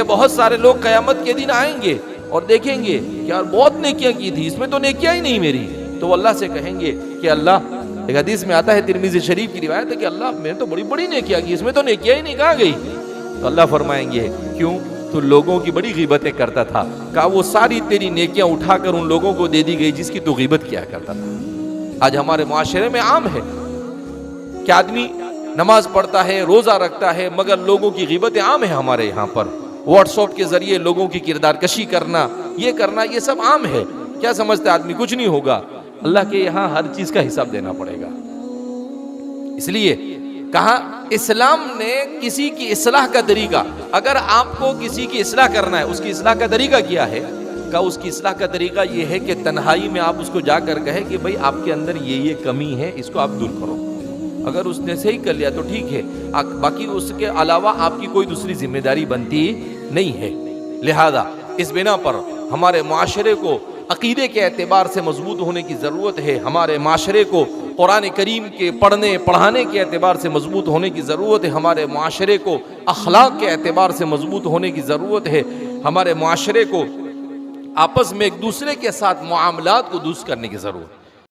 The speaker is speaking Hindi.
बहुत सारे लोग क़यामत के दिन आएंगे और देखेंगे कि यार बहुत नेकियां की थी, इसमें तो नेकियां ही नहीं मेरी। तो वो अल्लाह से कहेंगे कि अल्लाह, एक हदीस में आता है, तिरमिज़ी शरीफ की रिवायत है कि अल्लाह मैंने तो बड़ी बड़ी नेकियां की, इसमें तो नेकियां ही नहीं, कहाँ गई? तो अल्लाह फरमाएंगे क्यों? तो लोगों की बड़ी ग़ीबतें करता था। कहा वो सारी तेरी नेकियां उठाकर उन लोगों को दे दी गई जिसकी तू ग़ीबत किया करता था। आज हमारे मुआशरे में आम है कि आदमी नमाज पढ़ता है, रोज़ा रखता है, मगर लोगों की ग़ीबतें आम है हमारे यहाँ पर। व्हाट्सएप के जरिए लोगों की किरदार कशी करना, ये सब आम है। क्या समझते आदमी कुछ नहीं होगा? अल्लाह के यहाँ हर चीज का हिसाब देना पड़ेगा। इसलिए कहा इस्लाम ने किसी की इस्लाह का तरीका, अगर आपको किसी की इस्लाह करना है, उसकी इस्लाह का तरीका क्या है? कहा उसकी इस्लाह का तरीका यह है कि तन्हाई में आप उसको जाकर कहे कि भाई आपके अंदर ये कमी है, इसको आप दूर करो। अगर उसने सही कर लिया तो ठीक है, बाकी उसके अलावा आपकी कोई दूसरी जिम्मेदारी बनती नहीं है। लिहाजा इस बिना पर हमारे माशरे को अकीदे के एतबार से मजबूत होने की ज़रूरत है। हमारे माशरे को कुरान करीम के पढ़ने पढ़ाने के एतबार से मजबूत होने की ज़रूरत है। हमारे माशरे को अखलाक के एतबार से मजबूत होने की ज़रूरत है। हमारे माशरे को आपस में एक दूसरे के साथ मुआमलात को दुरुस्त करने की ज़रूरत है।